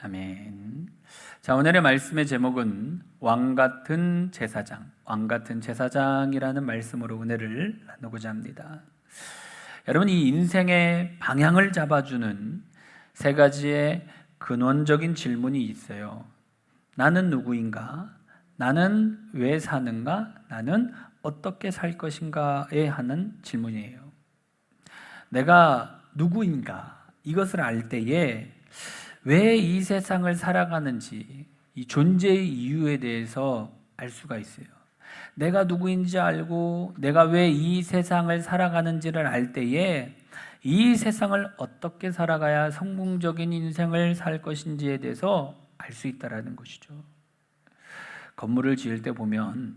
아멘. 자, 오늘의 말씀의 제목은 왕같은 제사장, 왕같은 제사장이라는 말씀으로 은혜를 나누고자 합니다. 여러분, 이 인생의 방향을 잡아주는 세 가지의 근원적인 질문이 있어요. 나는 누구인가? 나는 왜 사는가? 나는 어떻게 살 것인가에 하는 질문이에요. 내가 누구인가? 이것을 알 때에 왜 이 세상을 살아가는지, 이 존재의 이유에 대해서 알 수가 있어요. 내가 누구인지 알고 내가 왜 이 세상을 살아가는지를 알 때에 이 세상을 어떻게 살아가야 성공적인 인생을 살 것인지에 대해서 알 수 있다는 것이죠. 건물을 지을 때 보면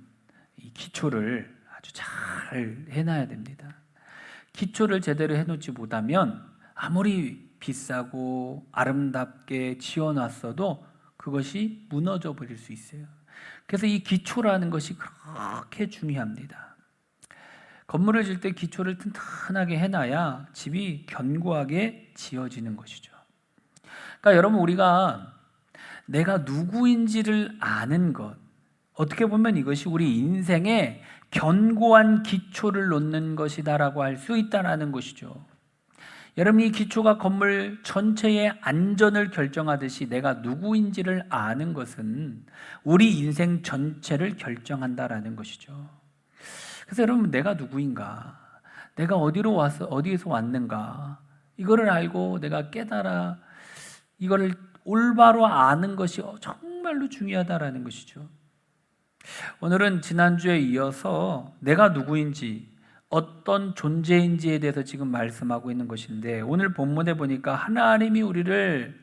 이 기초를 아주 잘 해놔야 됩니다. 기초를 제대로 해놓지 못하면 아무리 비싸고 아름답게 지어놨어도 그것이 무너져 버릴 수 있어요. 그래서 이 기초라는 것이 그렇게 중요합니다. 건물을 지을 때 기초를 튼튼하게 해놔야 집이 견고하게 지어지는 것이죠. 그러니까 여러분, 우리가 내가 누구인지를 아는 것, 어떻게 보면 이것이 우리 인생의 견고한 기초를 놓는 것이다라고 할 수 있다는 것이죠. 여러분, 이 기초가 건물 전체의 안전을 결정하듯이 내가 누구인지를 아는 것은 우리 인생 전체를 결정한다라는 것이죠. 그래서 여러분, 내가 누구인가? 내가 어디에서 왔는가? 이거를 알고 내가 깨달아 이거를 올바로 아는 것이 정말로 중요하다라는 것이죠. 오늘은 지난주에 이어서 내가 누구인지, 어떤 존재인지에 대해서 지금 말씀하고 있는 것인데, 오늘 본문에 보니까 하나님이 우리를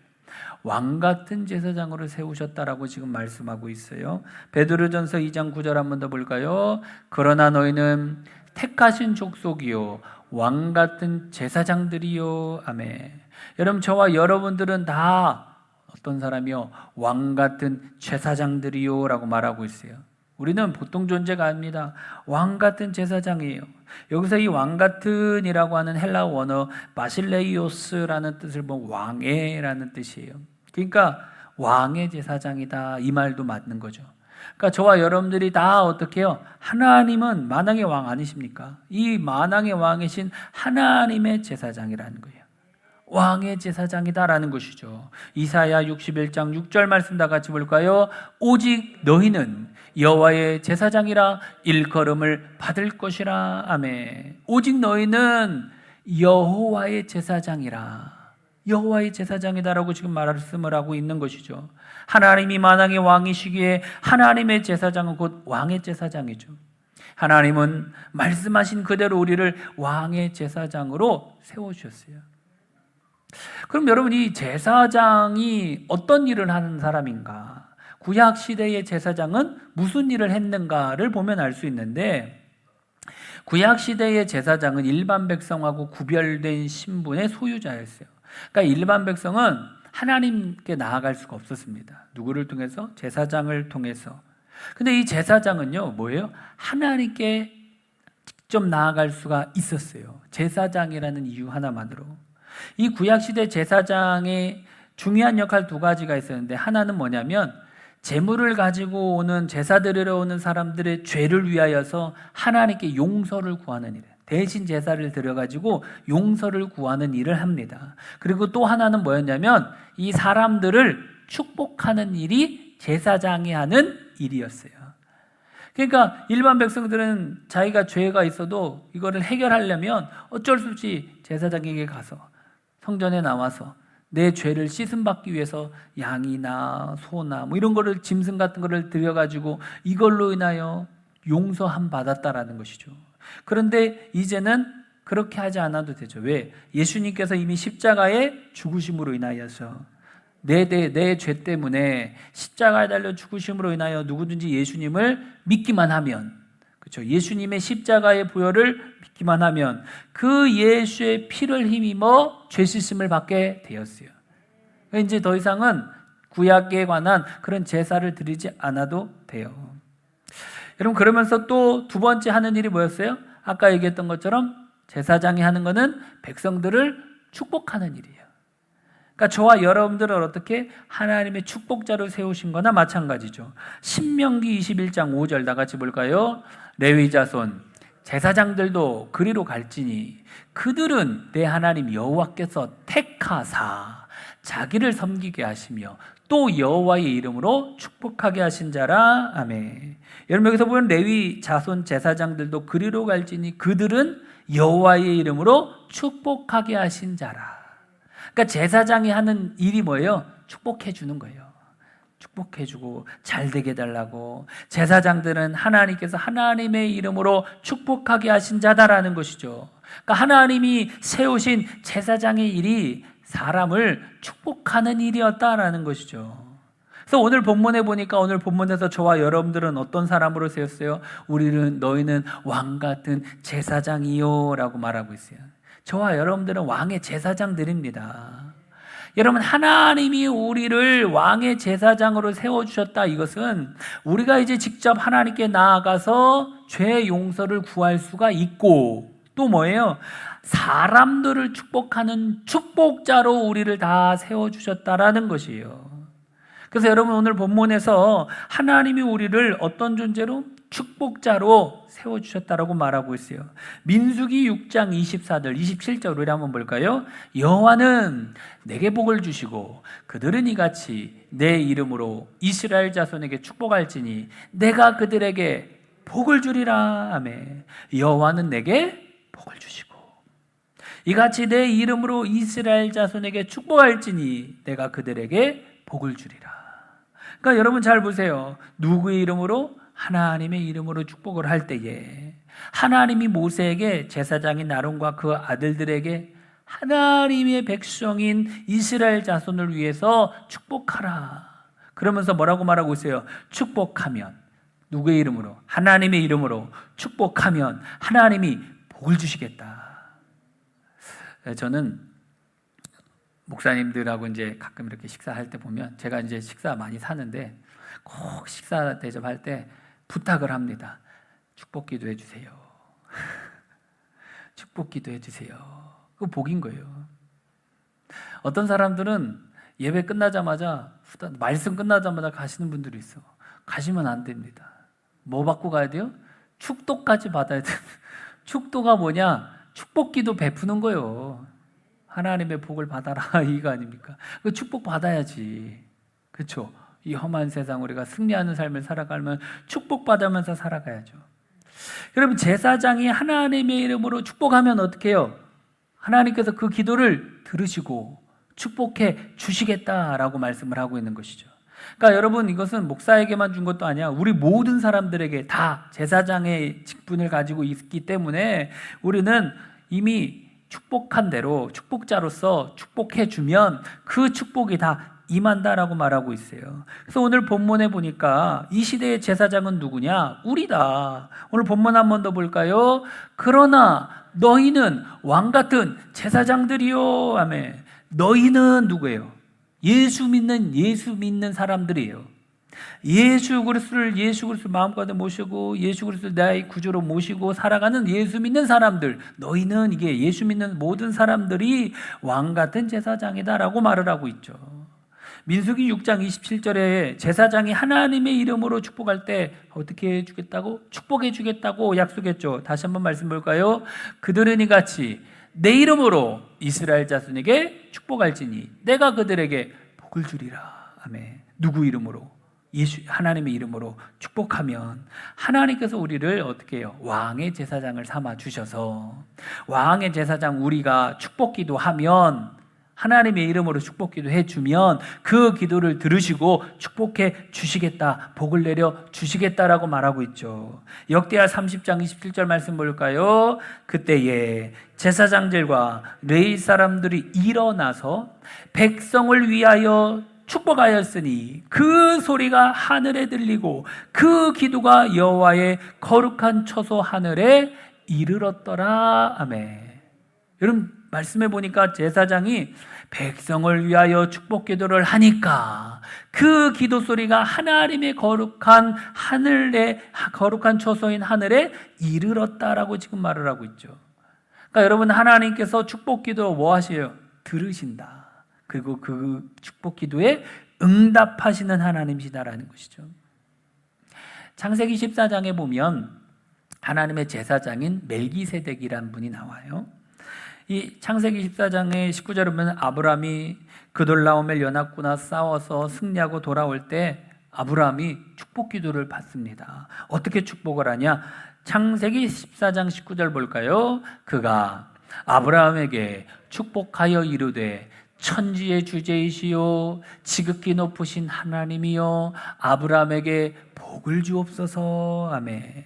왕같은 제사장으로 세우셨다라고 지금 말씀하고 있어요. 베드로전서 2장 9절 한번 더 볼까요? 그러나 너희는 택하신 족속이요 왕같은 제사장들이요. 아멘. 여러분, 저와 여러분들은 다 어떤 사람이요? 왕같은 제사장들이요 라고 말하고 있어요. 우리는 보통 존재가 아닙니다. 왕같은 제사장이에요. 여기서 이 왕같은이라고 하는 헬라 원어 바실레이오스라는 뜻을 보면 왕의라는 뜻이에요. 그러니까 왕의 제사장이다, 이 말도 맞는 거죠. 그러니까 저와 여러분들이 다 어떻게 해요? 하나님은 만왕의 왕 아니십니까? 이 만왕의 왕이신 하나님의 제사장이라는 거예요. 왕의 제사장이다라는 것이죠. 이사야 61장 6절 말씀 다 같이 볼까요? 오직 너희는 여호와의 제사장이라 일컬음을 받을 것이라. 아멘. 오직 너희는 여호와의 제사장이라, 여호와의 제사장이다라고 지금 말씀을 하고 있는 것이죠. 하나님이 만왕의 왕이시기에 하나님의 제사장은 곧 왕의 제사장이죠. 하나님은 말씀하신 그대로 우리를 왕의 제사장으로 세워주셨어요. 그럼 여러분, 이 제사장이 어떤 일을 하는 사람인가? 구약 시대의 제사장은 무슨 일을 했는가를 보면 알 수 있는데, 구약 시대의 제사장은 일반 백성하고 구별된 신분의 소유자였어요. 그러니까 일반 백성은 하나님께 나아갈 수가 없었습니다. 누구를 통해서? 제사장을 통해서. 근데 이 제사장은요, 뭐예요? 하나님께 직접 나아갈 수가 있었어요. 제사장이라는 이유 하나만으로. 이 구약시대 제사장의 중요한 역할 두 가지가 있었는데, 하나는 뭐냐면 제물을 가지고 오는, 제사 드리러 오는 사람들의 죄를 위하여서 하나님께 용서를 구하는 일, 대신 제사를 드려가지고 용서를 구하는 일을 합니다. 그리고 또 하나는 뭐였냐면 이 사람들을 축복하는 일이 제사장이 하는 일이었어요. 그러니까 일반 백성들은 자기가 죄가 있어도 이거를 해결하려면 어쩔 수 없이 제사장에게 가서 성전에 나와서 내 죄를 씻음받기 위해서 양이나 소나 뭐 이런 거를, 짐승 같은 거를 드려가지고 이걸로 인하여 용서함 받았다라는 것이죠. 그런데 이제는 그렇게 하지 않아도 되죠. 왜? 예수님께서 이미 십자가에 죽으심으로 인하여서 내 죄 때문에 십자가에 달려 죽으심으로 인하여 누구든지 예수님을 믿기만 하면, 그렇죠? 예수님의 십자가의 보혈을 믿기만 하면 그 예수의 피를 힘입어 죄 씻음을 받게 되었어요. 이제 더 이상은 구약에 관한 그런 제사를 드리지 않아도 돼요. 여러분, 그러면서 또 두 번째 하는 일이 뭐였어요? 아까 얘기했던 것처럼 제사장이 하는 것은 백성들을 축복하는 일이에요. 그러니까 저와 여러분들은 어떻게 하나님의 축복자로 세우신 거나 마찬가지죠. 신명기 21장 5절 다 같이 볼까요? 레위 자손 제사장들도 그리로 갈지니 그들은 내 하나님 여호와께서 택하사 자기를 섬기게 하시며 또 여호와의 이름으로 축복하게 하신 자라. 아멘. 여러분 여기서 보면 레위 자손 제사장들도 그리로 갈지니 그들은 여호와의 이름으로 축복하게 하신 자라. 그러니까 제사장이 하는 일이 뭐예요? 축복해 주는 거예요. 축복해 주고 잘 되게 해달라고. 제사장들은 하나님께서 하나님의 이름으로 축복하게 하신 자다라는 것이죠. 그러니까 하나님이 세우신 제사장의 일이 사람을 축복하는 일이었다라는 것이죠. 그래서 오늘 본문에 보니까 오늘 본문에서 저와 여러분들은 어떤 사람으로 세웠어요? 너희는 왕 같은 제사장이요 라고 말하고 있어요. 저와 여러분들은 왕의 제사장들입니다. 여러분 하나님이 우리를 왕의 제사장으로 세워주셨다. 이것은 우리가 이제 직접 하나님께 나아가서 죄 용서를 구할 수가 있고 또 뭐예요? 사람들을 축복하는 축복자로 우리를 다 세워주셨다라는 것이에요. 그래서 여러분 오늘 본문에서 하나님이 우리를 어떤 존재로? 축복자로 세워주셨다라고 말하고 있어요. 민수기 6장 24절 27절 우리 한번 볼까요? 여호와는 내게 복을 주시고 그들은 이같이 내 이름으로 이스라엘 자손에게 축복할지니 내가 그들에게 복을 주리라. 아멘. 여호와는 내게 복을 주시고 이같이 내 이름으로 이스라엘 자손에게 축복할지니 내가 그들에게 복을 주리라. 그러니까 여러분 잘 보세요. 누구의 이름으로? 하나님의 이름으로 축복을 할 때에 하나님이 모세에게 제사장인 아론과 그 아들들에게 하나님의 백성인 이스라엘 자손을 위해서 축복하라. 그러면서 뭐라고 말하고 있어요? 축복하면 누구의 이름으로? 하나님의 이름으로 축복하면 하나님이 복을 주시겠다. 저는 목사님들하고 이제 가끔 이렇게 식사할 때 보면 제가 이제 식사 많이 사는데 꼭 식사 대접할 때 부탁을 합니다. 축복 기도해 주세요. 축복 기도해 주세요. 그거 복인 거예요. 어떤 사람들은 예배 끝나자마자 말씀 끝나자마자 가시는 분들이 있어. 가시면 안 됩니다. 뭐 받고 가야 돼요? 축도까지 받아야 돼요. 축도가 뭐냐? 축복 기도 베푸는 거예요. 하나님의 복을 받아라 이거 아닙니까? 그 축복 받아야지. 그렇죠? 이 험한 세상 우리가 승리하는 삶을 살아가면 축복받으면서 살아가야죠. 여러분 제사장이 하나님의 이름으로 축복하면 어떻게 해요? 하나님께서 그 기도를 들으시고 축복해 주시겠다라고 말씀을 하고 있는 것이죠. 그러니까 여러분 이것은 목사에게만 준 것도 아니야. 우리 모든 사람들에게 다 제사장의 직분을 가지고 있기 때문에 우리는 이미 축복한 대로 축복자로서 축복해 주면 그 축복이 다 임한다라고 말하고 있어요. 그래서 오늘 본문에 보니까 이 시대의 제사장은 누구냐? 우리다. 오늘 본문 한 번 더 볼까요? 그러나 너희는 왕 같은 제사장들이요. 아멘. 너희는 누구예요? 예수 믿는 사람들이에요. 예수 그리스도를 마음가운데 모시고 예수 그리스도를 나의 구주로 모시고 살아가는 예수 믿는 사람들. 너희는 이게 예수 믿는 모든 사람들이 왕 같은 제사장이다라고 말을 하고 있죠. 민수기 6장 27절에 제사장이 하나님의 이름으로 축복할 때 어떻게 해주겠다고? 축복해 주겠다고 약속했죠. 다시 한번 말씀 볼까요? 그들은 이같이 내 이름으로 이스라엘 자손에게 축복할지니 내가 그들에게 복을 주리라. 아멘. 누구 이름으로? 하나님의 이름으로 축복하면 하나님께서 우리를 어떻게 해요? 왕의 제사장을 삼아 주셔서 왕의 제사장 우리가 축복 기도하면 하나님의 이름으로 축복 기도해 주면 그 기도를 들으시고 축복해 주시겠다, 복을 내려 주시겠다라고 말하고 있죠. 역대하 30장 27절 말씀 볼까요? 그때에 제사장들과 레위 사람들이 일어나서 백성을 위하여 축복하였으니 그 소리가 하늘에 들리고 그 기도가 여호와의 거룩한 처소 하늘에 이르렀더라. 아멘. 여러분 말씀해 보니까 제사장이 백성을 위하여 축복 기도를 하니까 그 기도 소리가 하나님의 거룩한 하늘에 거룩한 처소인 하늘에 이르렀다라고 지금 말을 하고 있죠. 그러니까 여러분 하나님께서 축복 기도 뭐 하세요? 들으신다. 그리고 그 축복 기도에 응답하시는 하나님이시다라는 것이죠. 창세기 14장에 보면 하나님의 제사장인 멜기세덱이라는 분이 나와요. 이 창세기 14장의 19절에 보면 아브라함이 그돌라오멜 연합군과 싸워서 승리하고 돌아올 때 아브라함이 축복 기도를 받습니다. 어떻게 축복을 하냐? 창세기 14장 19절 볼까요? 그가 아브라함에게 축복하여 이르되 천지의 주제이시요 지극히 높으신 하나님이요 아브라함에게 복을 주옵소서. 아멘.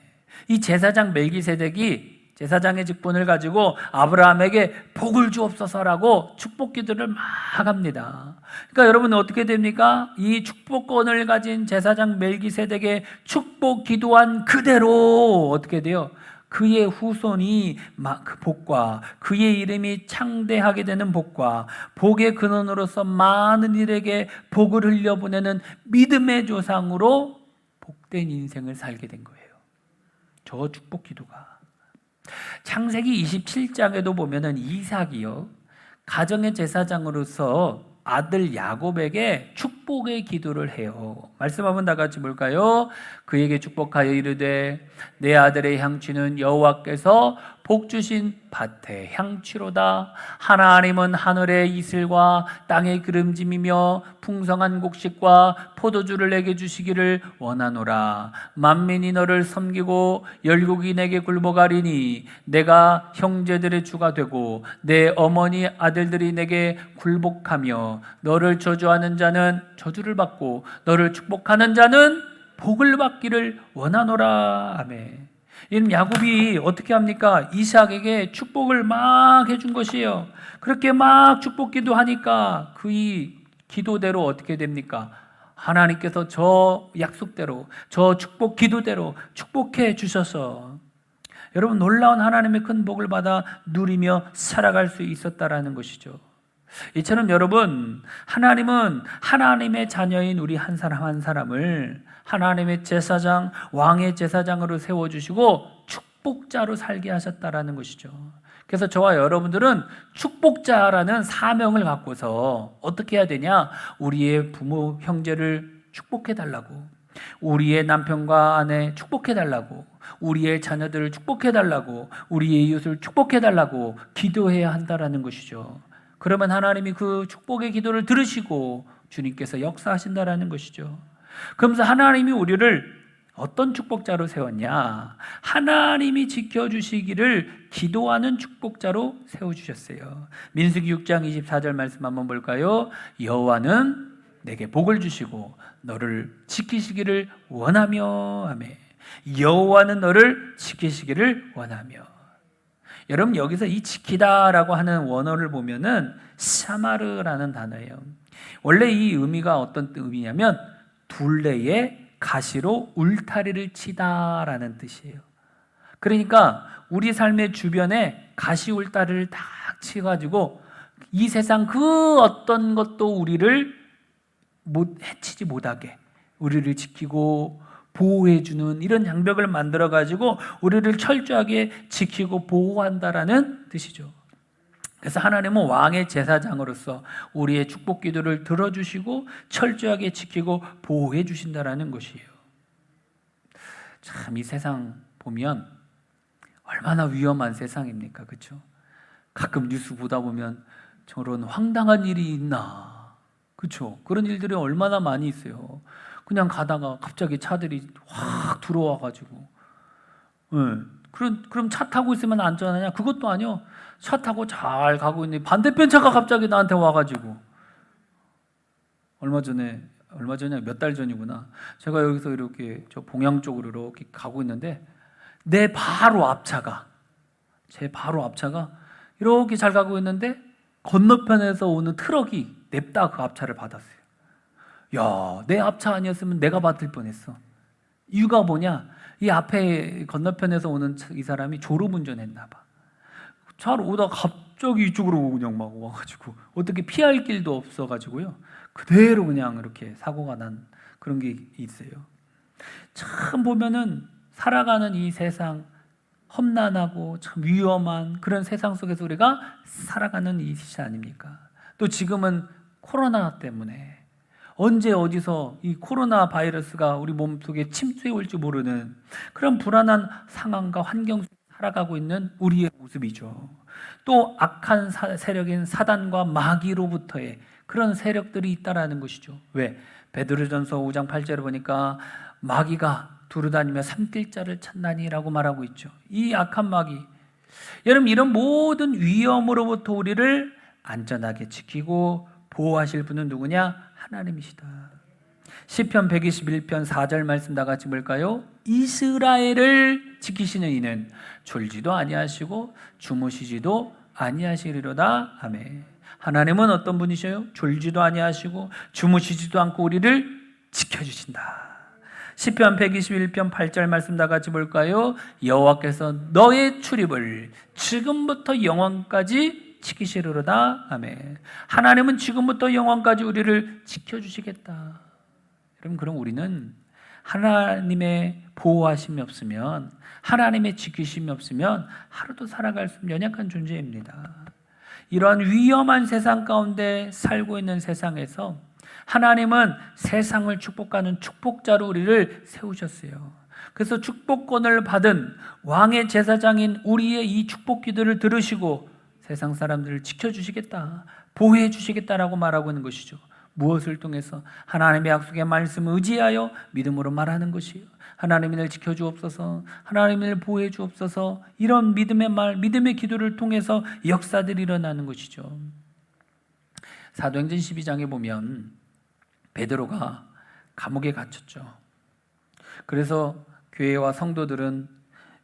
이 제사장 멜기세덱이 제사장의 직분을 가지고 아브라함에게 복을 주옵소서라고 축복 기도를 막 합니다. 그러니까 여러분 어떻게 됩니까? 이 축복권을 가진 제사장 멜기세덱의 축복 기도한 그대로 어떻게 돼요? 그의 후손이 그 복과 그의 이름이 창대하게 되는 복과 복의 근원으로서 많은 이에게 복을 흘려보내는 믿음의 조상으로 복된 인생을 살게 된 거예요. 저 축복 기도가. 창세기 27장에도 보면은 이삭이요 가정의 제사장으로서 아들 야곱에게 축복의 기도를 해요. 말씀 한번 다 같이 볼까요? 그에게 축복하여 이르되 내 아들의 향취는 여호와께서 복 주신 밭의 향취로다. 하나님은 하늘의 이슬과 땅의 기름짐이며 풍성한 곡식과 포도주를 내게 주시기를 원하노라. 만민이 너를 섬기고 열국이 내게 굴복하리니 내가 형제들의 주가 되고 내 어머니 아들들이 내게 굴복하며 너를 저주하는 자는 저주를 받고 너를 축복하는 자는 복을 받기를 원하노라. 아멘. 이는 야곱이 어떻게 합니까? 이삭에게 축복을 막 해준 것이에요. 그렇게 막 축복 기도하니까 그 기도대로 어떻게 됩니까? 하나님께서 저 약속대로 저 축복 기도대로 축복해 주셔서 여러분 놀라운 하나님의 큰 복을 받아 누리며 살아갈 수 있었다라는 것이죠. 이처럼 여러분 하나님은 하나님의 자녀인 우리 한 사람 한 사람을 하나님의 제사장, 왕의 제사장으로 세워주시고 축복자로 살게 하셨다라는 것이죠. 그래서 저와 여러분들은 축복자라는 사명을 갖고서 어떻게 해야 되냐? 우리의 부모, 형제를 축복해달라고, 우리의 남편과 아내 축복해달라고, 우리의 자녀들을 축복해달라고, 우리의 이웃을 축복해달라고 기도해야 한다라는 것이죠. 그러면 하나님이 그 축복의 기도를 들으시고 주님께서 역사하신다라는 것이죠. 그러면서 하나님이 우리를 어떤 축복자로 세웠냐? 하나님이 지켜주시기를 기도하는 축복자로 세워주셨어요. 민수기 6장 24절 말씀 한번 볼까요? 여호와는 내게 복을 주시고 너를 지키시기를 원하며 하매 여호와는 너를 지키시기를 원하며. 여러분 여기서 이 지키다라고 하는 원어를 보면은 샤마르라는 단어예요. 원래 이 의미가 어떤 의미냐면 둘레에 가시로 울타리를 치다라는 뜻이에요. 그러니까 우리 삶의 주변에 가시 울타리를 딱 치가지고 이 세상 그 어떤 것도 우리를 해치지 못하게 우리를 지키고 보호해주는 이런 장벽을 만들어가지고 우리를 철저하게 지키고 보호한다라는 뜻이죠. 그래서 하나님은 왕의 제사장으로서 우리의 축복 기도를 들어주시고 철저하게 지키고 보호해 주신다라는 것이에요. 참 이 세상 보면 얼마나 위험한 세상입니까? 그렇죠? 가끔 뉴스 보다 보면 저런 황당한 일이 있나? 그렇죠? 그런 일들이 얼마나 많이 있어요. 그냥 가다가 갑자기 차들이 확 들어와 가지고 그럼 차 타고 있으면 안전하냐? 그것도 아니요. 차 타고 잘 가고 있는데 반대편 차가 갑자기 나한테 와가지고 얼마 전에 몇 달 전이구나. 제가 여기서 이렇게 저 봉양 쪽으로 이렇게 가고 있는데 제 바로 앞차가 이렇게 잘 가고 있는데 건너편에서 오는 트럭이 냅다 그 앞차를 받았어요. 야, 내 앞차 아니었으면 내가 받을 뻔했어. 이유가 뭐냐? 이 앞에 건너편에서 오는 이 사람이 졸음운전했나 봐. 차로 오다가 갑자기 이쪽으로 그냥 막 와가지고 어떻게 피할 길도 없어가지고요. 그대로 그냥 이렇게 사고가 난 그런 게 있어요. 참 보면은 살아가는 이 세상 험난하고 참 위험한 그런 세상 속에서 우리가 살아가는 이 시대 아닙니까? 또 지금은 코로나 때문에 언제 어디서 이 코로나 바이러스가 우리 몸속에 침투해 올지 모르는 그런 불안한 상황과 환경 속에 살아가고 있는 우리의 모습이죠. 또 악한 세력인 사단과 마귀로부터의 그런 세력들이 있다라는 것이죠. 왜? 베드로전서 5장 8절을 보니까 마귀가 두루다니며 삼킬자를 찾나니라고 말하고 있죠. 이 악한 마귀, 여러분 이런 모든 위험으로부터 우리를 안전하게 지키고 보호하실 분은 누구냐? 하나님이시다. 시편 121편 4절 말씀 다 같이 볼까요? 이스라엘을 지키시는 이는 졸지도 아니하시고 주무시지도 아니하시리로다. 아멘. 하나님은 어떤 분이셔요? 졸지도 아니하시고 주무시지도 않고 우리를 지켜주신다. 시편 121편 8절 말씀 다 같이 볼까요? 여호와께서 너의 출입을 지금부터 영원까지 지키시리로다. 아멘. 하나님은 지금부터 영원까지 우리를 지켜주시겠다. 여러분, 그럼 우리는 하나님의 보호하심이 없으면, 하나님의 지키심이 없으면 하루도 살아갈 수 없는 연약한 존재입니다. 이러한 위험한 세상 가운데 살고 있는 세상에서 하나님은 세상을 축복하는 축복자로 우리를 세우셨어요. 그래서 축복권을 받은 왕의 제사장인 우리의 이 축복 기도를 들으시고 세상 사람들을 지켜주시겠다, 보호해 주시겠다라고 말하고 있는 것이죠. 무엇을 통해서? 하나님의 약속의 말씀을 의지하여 믿음으로 말하는 것이에요. 하나님이 날 지켜주옵소서, 하나님이 날 보호해 주옵소서, 이런 믿음의 말, 믿음의 기도를 통해서 역사들이 일어나는 것이죠. 사도행전 12장에 보면 베드로가 감옥에 갇혔죠. 그래서 교회와 성도들은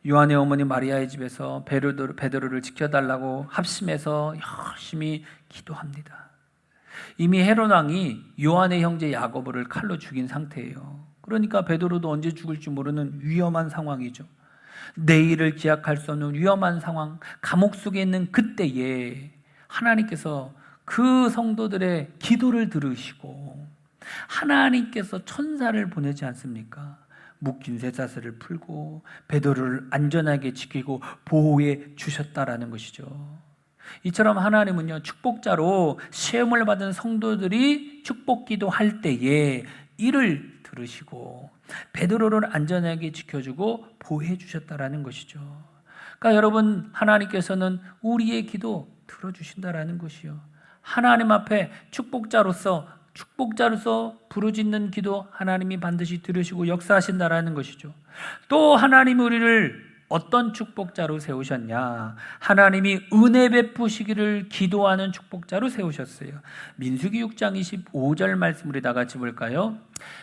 요한의 어머니 마리아의 집에서 베드로를 지켜달라고 합심해서 열심히 기도합니다. 이미 헤롯 왕이 요한의 형제 야고보를 칼로 죽인 상태예요. 그러니까 베드로도 언제 죽을지 모르는 위험한 상황이죠. 내일을 기약할 수 없는 위험한 상황, 감옥 속에 있는 그때에 하나님께서 그 성도들의 기도를 들으시고 하나님께서 천사를 보내지 않습니까? 묶인 쇠사슬을 풀고 베드로를 안전하게 지키고 보호해 주셨다라는 것이죠. 이처럼 하나님은요, 축복자로 시험을 받은 성도들이 축복 기도할 때에 이를 들으시고 베드로를 안전하게 지켜주고 보호해 주셨다라는 것이죠. 그러니까 여러분, 하나님께서는 우리의 기도 들어주신다라는 것이요. 하나님 앞에 축복자로서 부르짖는 기도 하나님이 반드시 들으시고 역사하신다라는 것이죠. 또 하나님이 우리를 어떤 축복자로 세우셨냐? 하나님이 은혜 베푸시기를 기도하는 축복자로 세우셨어요. 민수기 6장 25절 말씀 우리 다 같이 볼까요?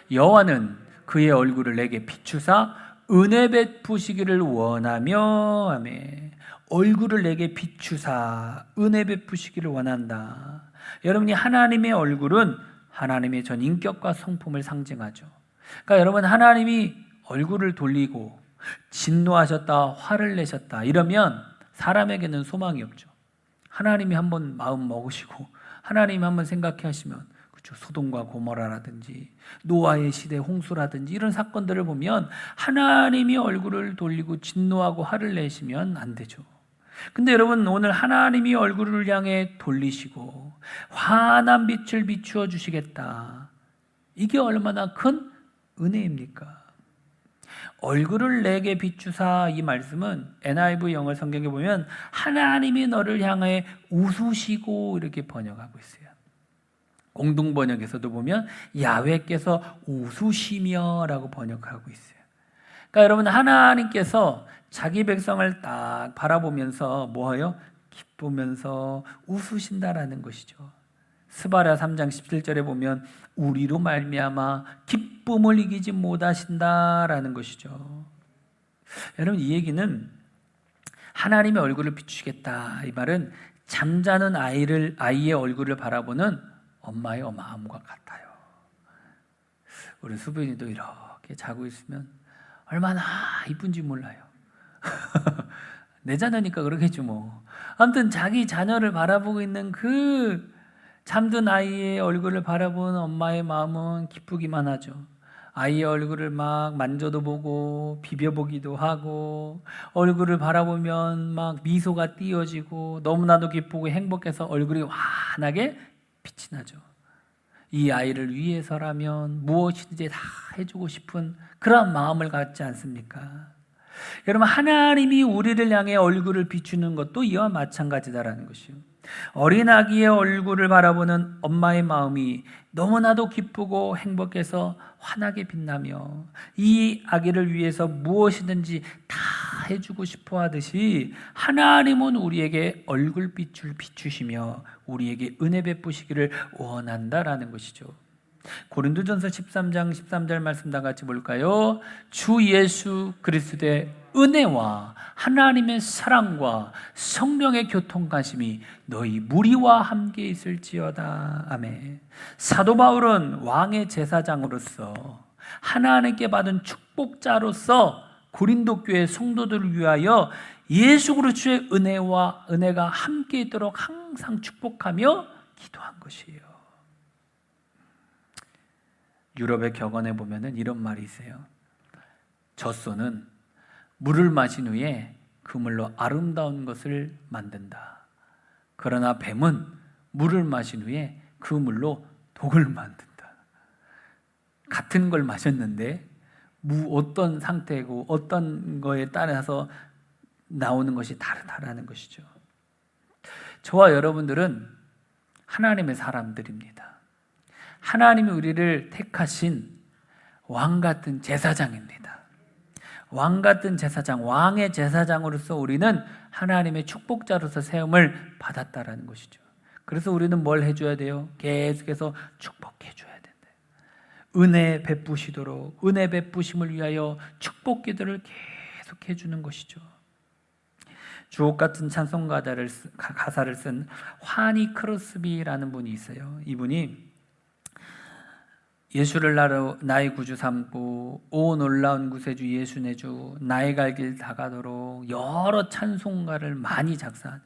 여호와는 그의 얼굴을 내게 비추사 은혜 베푸시기를 원하며, 아멘. 얼굴을 내게 비추사 은혜 베푸시기를 원한다. 여러분이 하나님의 얼굴은 하나님의 전 인격과 성품을 상징하죠. 그러니까 여러분, 하나님이 얼굴을 돌리고 진노하셨다, 화를 내셨다 이러면 사람에게는 소망이 없죠. 하나님이 한번 마음 먹으시고 하나님이 한번 생각해 하시면, 그렇죠, 소돔과 고모라라든지 노아의 시대 홍수라든지 이런 사건들을 보면 하나님이 얼굴을 돌리고 진노하고 화를 내시면 안 되죠. 근데 여러분, 오늘 하나님이 얼굴을 향해 돌리시고 환한 빛을 비추어 주시겠다. 이게 얼마나 큰 은혜입니까? 얼굴을 내게 비추사, 이 말씀은 NIV 영어 성경에 보면 하나님이 너를 향해 웃으시고 이렇게 번역하고 있어요. 공동 번역에서도 보면 야훼께서 웃으시며 라고 번역하고 있어요. 그러니까 여러분, 하나님께서 자기 백성을 딱 바라보면서 뭐예요? 기쁘면서 웃으신다라는 것이죠. 스바랴 3장 17절에 보면 우리로 말미암아 기쁨을 이기지 못하신다라는 것이죠. 여러분, 이 얘기는 하나님의 얼굴을 비추시겠다, 이 말은 잠자는 아이의 얼굴을 바라보는 엄마의 마음과 같아요. 우리 수빈이도 이렇게 자고 있으면 얼마나 이쁜지 몰라요. 내 자녀니까 그러겠죠 뭐. 아무튼 자기 자녀를 바라보고 있는 그 잠든 아이의 얼굴을 바라보는 엄마의 마음은 기쁘기만 하죠. 아이의 얼굴을 막 만져도 보고 비벼보기도 하고 얼굴을 바라보면 막 미소가 띄어지고 너무나도 기쁘고 행복해서 얼굴이 환하게 빛이 나죠. 이 아이를 위해서라면 무엇이든지 다 해주고 싶은 그런 마음을 갖지 않습니까? 여러분, 하나님이 우리를 향해 얼굴을 비추는 것도 이와 마찬가지다라는 것이요. 어린 아기의 얼굴을 바라보는 엄마의 마음이 너무나도 기쁘고 행복해서 환하게 빛나며 이 아기를 위해서 무엇이든지 다 해주고 싶어 하듯이 하나님은 우리에게 얼굴빛을 비추시며 우리에게 은혜 베푸시기를 원한다라는 것이죠. 고린도전서 13장 13절 말씀 다 같이 볼까요? 주 예수 그리스도의 은혜와 하나님의 사랑과 성령의 교통가심이 너희 무리와 함께 있을지어다. 아멘. 사도 바울은 왕의 제사장으로서 하나님께 받은 축복자로서 고린도 교회 성도들을 위하여 예수 그리스도의 은혜가 함께 있도록 항상 축복하며 기도한 것이에요. 유럽의 격언에 보면은 이런 말이 있어요. 젖소는 물을 마신 후에 그 물로 아름다운 것을 만든다. 그러나 뱀은 물을 마신 후에 그 물로 독을 만든다. 같은 걸 마셨는데 어떤 상태고 어떤 거에 따라서 나오는 것이 다르다라는 것이죠. 저와 여러분들은 하나님의 사람들입니다. 하나님이 우리를 택하신 왕 같은 제사장입니다. 왕 같은 제사장, 왕의 제사장으로서 우리는 하나님의 축복자로서 세움을 받았다라는 것이죠. 그래서 우리는 뭘 해줘야 돼요? 계속해서 축복해줘야 된다. 은혜 베푸시도록, 은혜 베푸심을 위하여 축복 기도를 계속 해주는 것이죠. 주옥 같은 찬송 가사를 쓴 화니 크로스비라는 분이 있어요. 이분이 예수를 나의 구주 삼고 오 놀라운 구세주 예수 내주 나의 갈 길 다가도록 여러 찬송가를 많이 작사한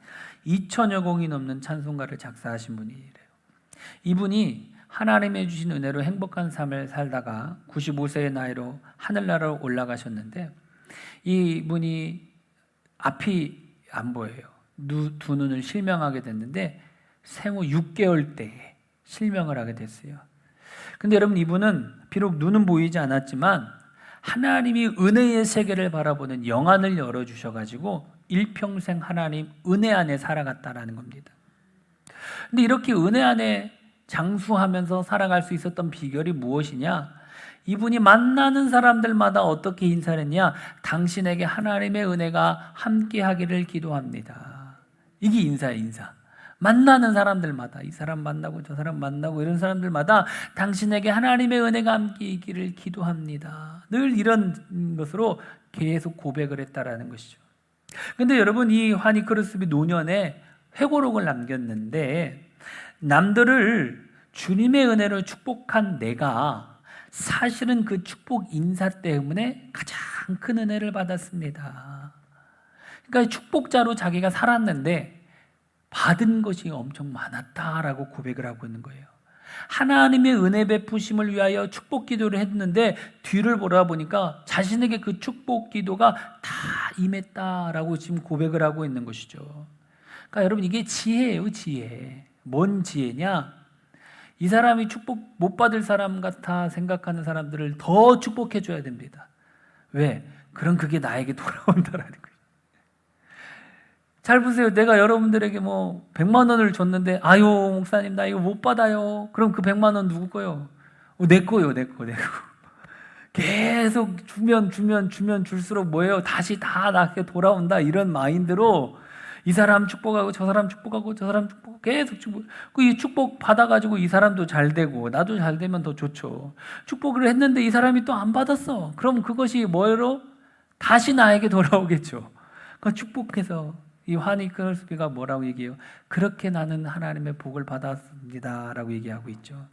2천여 곡이 넘는 찬송가를 작사하신 분이래요. 이분이 하나님의 주신 은혜로 행복한 삶을 살다가 95세의 나이로 하늘나라로 올라가셨는데 이분이 앞이 안 보여요. 두 눈을 실명하게 됐는데 생후 6개월 때에 실명을 하게 됐어요. 근데 여러분, 이분은 비록 눈은 보이지 않았지만 하나님이 은혜의 세계를 바라보는 영안을 열어주셔가지고 일평생 하나님 은혜 안에 살아갔다라는 겁니다. 근데 이렇게 은혜 안에 장수하면서 살아갈 수 있었던 비결이 무엇이냐? 이분이 만나는 사람들마다 어떻게 인사를 했냐? 당신에게 하나님의 은혜가 함께 하기를 기도합니다. 이게 인사예요, 인사. 만나는 사람들마다, 이 사람 만나고 저 사람 만나고 이런 사람들마다 당신에게 하나님의 은혜가 함께 있기를 기도합니다. 늘 이런 것으로 계속 고백을 했다라는 것이죠. 근데 여러분, 이 화니 크로스비 노년에 회고록을 남겼는데 남들을 주님의 은혜로 축복한 내가 사실은 그 축복 인사 때문에 가장 큰 은혜를 받았습니다. 그러니까 축복자로 자기가 살았는데 받은 것이 엄청 많았다라고 고백을 하고 있는 거예요. 하나님의 은혜 베푸심을 위하여 축복 기도를 했는데 뒤를 돌아보니까 자신에게 그 축복 기도가 다 임했다라고 지금 고백을 하고 있는 것이죠. 그러니까 여러분, 이게 지혜예요, 지혜. 뭔 지혜냐? 이 사람이 축복 못 받을 사람 같아 생각하는 사람들을 더 축복해 줘야 됩니다. 왜? 그럼 그게 나에게 돌아온다라는 거예요. 잘 보세요. 내가 여러분들에게 100만 원을 줬는데 아유 목사님 나 이거 못 받아요. 그럼 그 100만 원 누구 거요? 내 거요. 내 거. 계속 주면 줄수록 뭐예요? 다시 다 나에게 돌아온다. 이런 마인드로 이 사람 축복하고 저 사람 축복하고 저 사람 축복 계속 축복. 이 축복 받아가지고 이 사람도 잘 되고 나도 잘 되면 더 좋죠. 축복을 했는데 이 사람이 또 안 받았어. 그럼 그것이 뭐로? 다시 나에게 돌아오겠죠. 그러니까 축복해서 이 화니 크로스비가 뭐라고 얘기해요? 그렇게 나는 하나님의 복을 받았습니다 라고 얘기하고 있죠.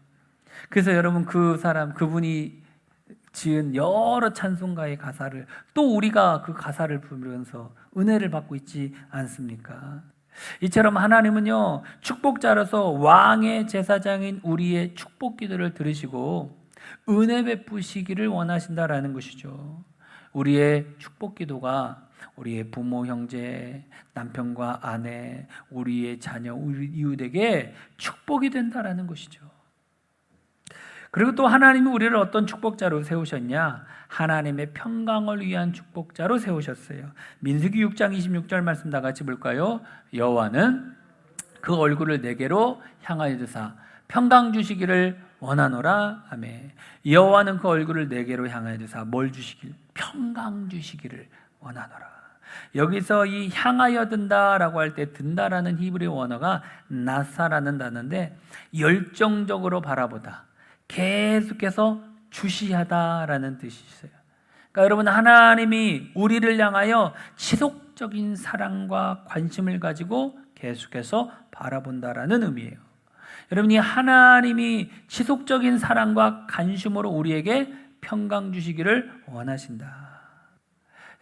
그래서 여러분, 그분이 지은 여러 찬송가의 가사를 또 우리가 그 가사를 부르면서 은혜를 받고 있지 않습니까? 이처럼 하나님은요, 축복자로서 왕의 제사장인 우리의 축복 기도를 들으시고 은혜 베푸시기를 원하신다라는 것이죠. 우리의 축복 기도가 우리의 부모, 형제, 남편과 아내, 우리의 자녀, 우리 이웃에게 축복이 된다라는 것이죠. 그리고 또 하나님이 우리를 어떤 축복자로 세우셨냐? 하나님의 평강을 위한 축복자로 세우셨어요. 민수기 6장 26절 말씀 다 같이 볼까요? 여호와는 그 얼굴을 내게로 향하여 두사 평강 주시기를 원하노라. 아멘. 여호와는 그 얼굴을 내게로 향하여 두사 뭘 주시길? 평강 주시기를 원하노라. 여기서 이 향하여 든다라고 할 때 든다라는 히브리 원어가 나사라는 단어인데 열정적으로 바라보다, 계속해서 주시하다라는 뜻이 있어요. 그러니까 여러분, 하나님이 우리를 향하여 지속적인 사랑과 관심을 가지고 계속해서 바라본다라는 의미예요. 여러분이 하나님이 지속적인 사랑과 관심으로 우리에게 평강 주시기를 원하신다.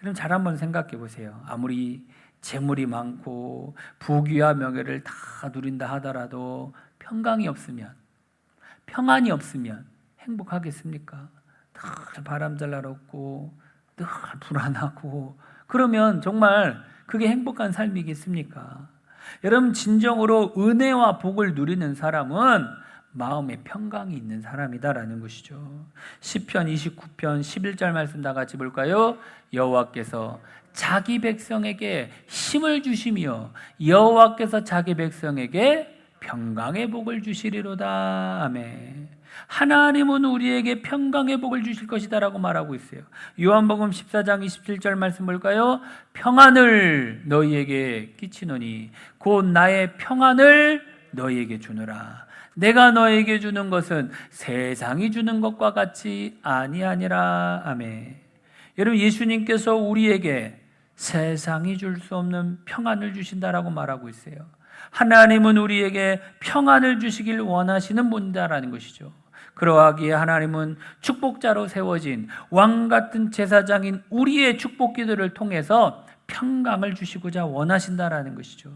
여러분 잘 한번 생각해 보세요. 아무리 재물이 많고 부귀와 명예를 다 누린다 하더라도 평강이 없으면, 평안이 없으면 행복하겠습니까? 늘 바람잘 날없고 늘 불안하고 그러면 정말 그게 행복한 삶이겠습니까? 여러분, 진정으로 은혜와 복을 누리는 사람은 마음에 평강이 있는 사람이다라는 것이죠. 시편 29편 11절 말씀 다 같이 볼까요? 여호와께서 자기 백성에게 힘을 주시며 여호와께서 자기 백성에게 평강의 복을 주시리로다. 아멘. 하나님은 우리에게 평강의 복을 주실 것이다 라고 말하고 있어요. 요한복음 14장 27절 말씀 볼까요? 평안을 너희에게 끼치노니 곧 나의 평안을 너희에게 주노라. 내가 너에게 주는 것은 세상이 주는 것과 같이 아니하니라. 아멘. 여러분, 예수님께서 우리에게 세상이 줄 수 없는 평안을 주신다라고 말하고 있어요. 하나님은 우리에게 평안을 주시길 원하시는 분이다라는 것이죠. 그러하기에 하나님은 축복자로 세워진 왕같은 제사장인 우리의 축복 기도를 통해서 평강을 주시고자 원하신다라는 것이죠.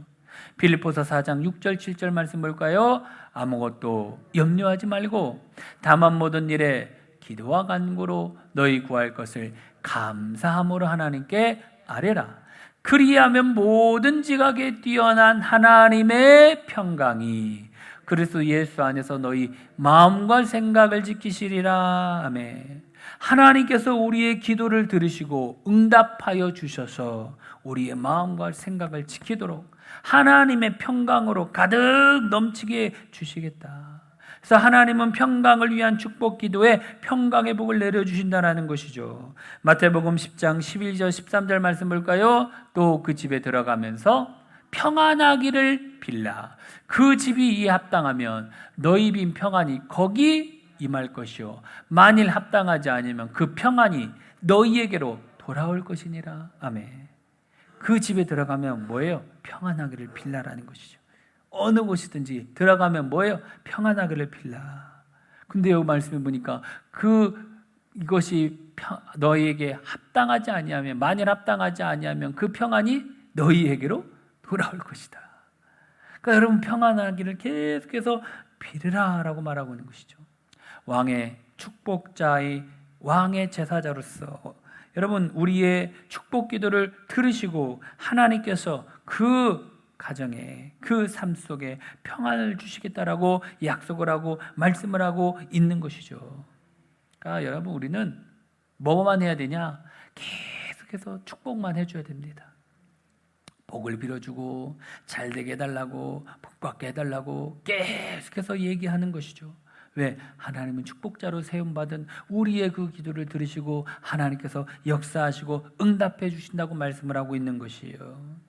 빌립보서 4장 6절 7절 말씀 볼까요? 아무것도 염려하지 말고 다만 모든 일에 기도와 간구로 너희 구할 것을 감사함으로 하나님께 아뢰라. 그리하면 모든 지각에 뛰어난 하나님의 평강이 그리스도 예수 안에서 너희 마음과 생각을 지키시리라. 아멘. 하나님께서 우리의 기도를 들으시고 응답하여 주셔서 우리의 마음과 생각을 지키도록 하나님의 평강으로 가득 넘치게 주시겠다. 그래서 하나님은 평강을 위한 축복 기도에 평강의 복을 내려주신다는 것이죠. 마태복음 10장 11절 13절 말씀 볼까요? 또 그 집에 들어가면서 평안하기를 빌라. 그 집이 이에 합당하면 너희 빈 평안이 거기 임할 것이요 만일 합당하지 않으면 그 평안이 너희에게로 돌아올 것이니라. 아멘. 그 집에 들어가면 뭐예요? 평안하기를 빌라라는 것이죠. 어느 곳이든지 들어가면 뭐예요? 평안하기를 빌라. 근데 여기 말씀해 보니까 이것이 너희에게 합당하지 아니하면, 만일 합당하지 아니하면 그 평안이 너희에게로 돌아올 것이다. 그러니까 여러분, 평안하기를 계속해서 빌으라라고 말하고 있는 것이죠. 왕의 축복자의 왕의 제사자로서 여러분, 우리의 축복 기도를 들으시고 하나님께서 그 가정에, 그 삶 속에 평안을 주시겠다라고 약속을 하고 말씀을 하고 있는 것이죠. 그러니까 여러분, 우리는 뭐만 해야 되냐? 계속해서 축복만 해줘야 됩니다. 복을 빌어주고 잘 되게 해달라고, 복 받게 해달라고 계속해서 얘기하는 것이죠. 왜? 하나님은 축복자로 세움받은 우리의 그 기도를 들으시고 하나님께서 역사하시고 응답해 주신다고 말씀을 하고 있는 것이에요.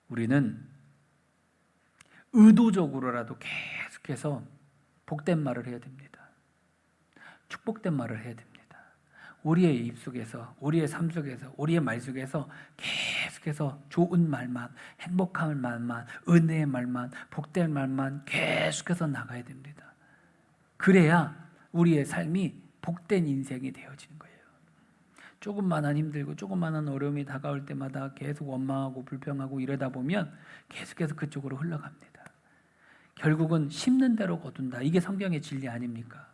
우리는 의도적으로라도 계속해서 복된 말을 해야 됩니다. 축복된 말을 해야 됩니다. 우리의 입 속에서, 우리의 삶 속에서, 우리의 말 속에서 계속해서 좋은 말만, 행복한 말만, 은혜의 말만, 복된 말만 계속해서 나가야 됩니다. 그래야 우리의 삶이 복된 인생이 되어지는 거예요. 조금만한 힘들고 조금만한 어려움이 다가올 때마다 계속 원망하고 불평하고 이러다 보면 계속해서 그쪽으로 흘러갑니다. 결국은 심는 대로 거둔다. 이게 성경의 진리 아닙니까?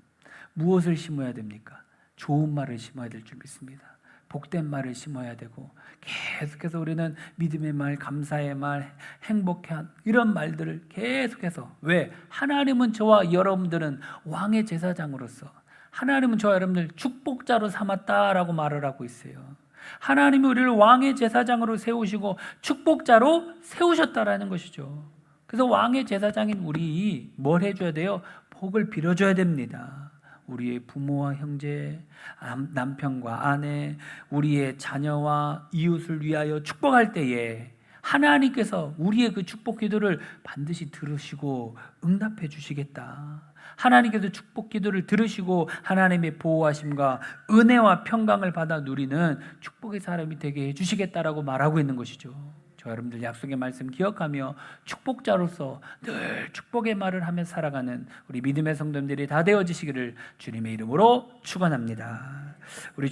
무엇을 심어야 됩니까? 좋은 말을 심어야 될 줄 믿습니다. 복된 말을 심어야 되고, 계속해서 우리는 믿음의 말, 감사의 말, 행복한 이런 말들을 계속해서, 왜? 하나님은 저와 여러분들은 왕의 제사장으로서, 하나님은 저와 여러분들 축복자로 삼았다라고 말을 하고 있어요. 하나님이 우리를 왕의 제사장으로 세우시고 축복자로 세우셨다라는 것이죠. 그래서 왕의 제사장인 우리 뭘 해줘야 돼요? 복을 빌어줘야 됩니다. 우리의 부모와 형제, 남편과 아내, 우리의 자녀와 이웃을 위하여 축복할 때에 하나님께서 우리의 그 축복 기도를 반드시 들으시고 응답해 주시겠다. 하나님께서 축복 기도를 들으시고 하나님의 보호하심과 은혜와 평강을 받아 누리는 축복의 사람이 되게 해주시겠다라고 말하고 있는 것이죠. 저 여러분들 약속의 말씀 기억하며 축복자로서 늘 축복의 말을 하며 살아가는 우리 믿음의 성도님들이 다 되어지시기를 주님의 이름으로 축원합니다. 우리